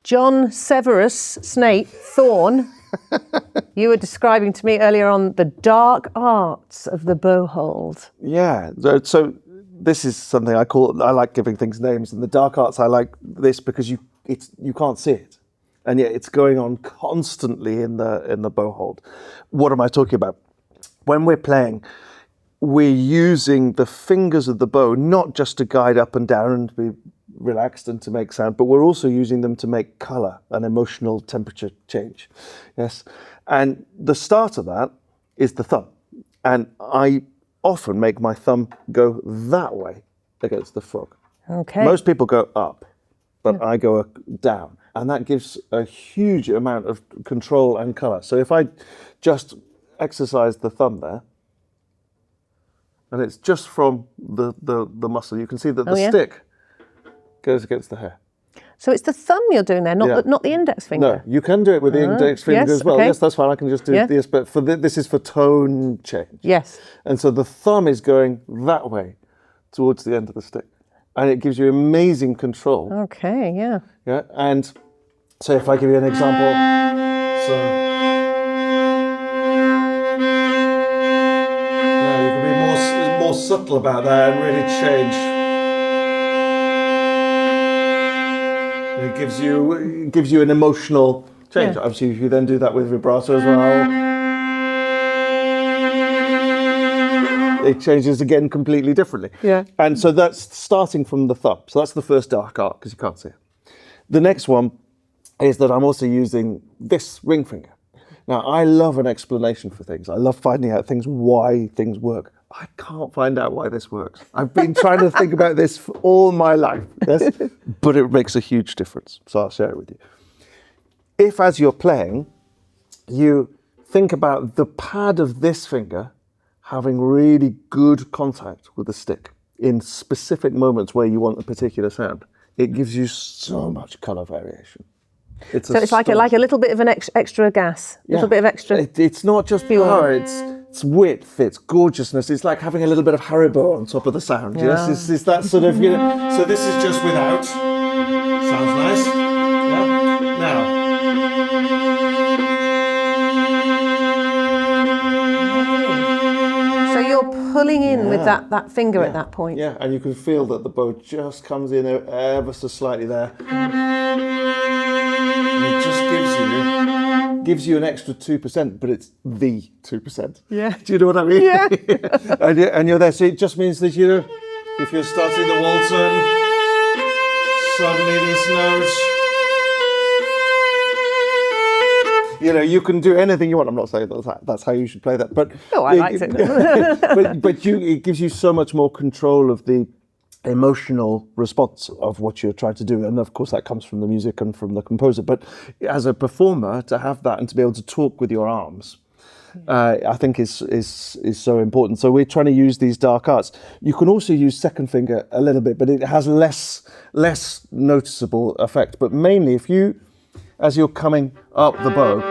John Severus Snape Thorne, you were describing to me earlier on the dark arts of the bow hold. Yeah, so this is something I like giving things names, and the dark arts, I like this because you can't see it, and yet it's going on constantly in the bow hold. What am I talking about? When we're playing, we're using the fingers of the bow not just to guide up and down and to be relaxed and to make sound, but we're also using them to make color and emotional temperature change. Yes, and the start of that is the thumb, and I often make my thumb go that way against the frog. Okay. Most people go up, but I go down, and that gives a huge amount of control and color. So if I just exercise the thumb there, and it's just from the muscle, you can see that the stick goes against the hair. So it's the thumb you're doing there, not the index finger? No, you can do it with the index finger as well. Okay. Yes, that's fine. I can just do this, but this is for tone change. Yes. And so the thumb is going that way towards the end of the stick. And it gives you amazing control. Okay, yeah. Yeah, and so if I give you an example, you can be more subtle about that and really change. It gives you an emotional change. Yeah. Obviously, if you then do that with vibrato as well, it changes again completely differently. Yeah. And so that's starting from the thumb. So that's the first dark art because you can't see it. The next one is that I'm also using this ring finger. Now, I love an explanation for things. I love finding out why things work. I can't find out why this works. I've been trying to think about this for all my life, yes? But it makes a huge difference. So I'll share it with you. If, as you're playing, you think about the pad of this finger having really good contact with the stick in specific moments where you want a particular sound, it gives you so much colour variation. So it's like a little bit of an extra gas, a little bit of extra. It's not just power, it's width, it's gorgeousness. It's like having a little bit of Haribo on top of the sound. Yeah. Yes, it's that sort of, so this is just without. Sounds nice. Yeah. Now. So you're pulling in with that finger at that point. Yeah, and you can feel that the bow just comes in ever so slightly there. And it just gives you an extra 2%, but it's the 2%. Yeah. Do you know what I mean? Yeah. and you're there. So it just means that if you're starting the walton, suddenly this note, you can do anything you want. I'm not saying that's how you should play that, but I liked it. but it gives you so much more control of the emotional response of what you're trying to do, and of course that comes from the music and from the composer. But as a performer, to have that and to be able to talk with your arms, I think is so important. So we're trying to use these dark arts. You can also use second finger a little bit, but it has less noticeable effect. But mainly, as you're coming up the bow,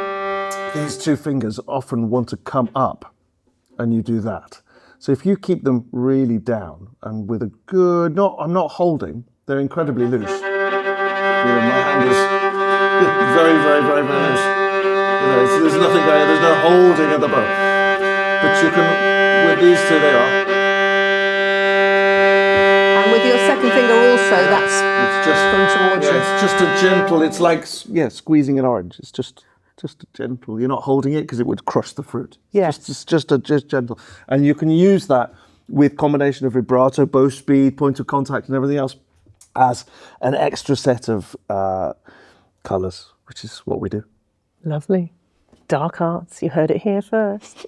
these two fingers often want to come up, and you do that. So if you keep them really down and with a good, I'm not holding, they're incredibly loose. My hand is very, very, very, very loose. So there's nothing there, there's no holding at the bow. But you can, with these two, they are. And with your second finger also, it's just from towards you. It's just a gentle, it's like, squeezing an orange. It's just a gentle. You're not holding it because it would crush the fruit. Yes. It's just gentle. And you can use that with combination of vibrato, bow speed, point of contact and everything else as an extra set of colours, which is what we do. Lovely. Dark arts, you heard it here first.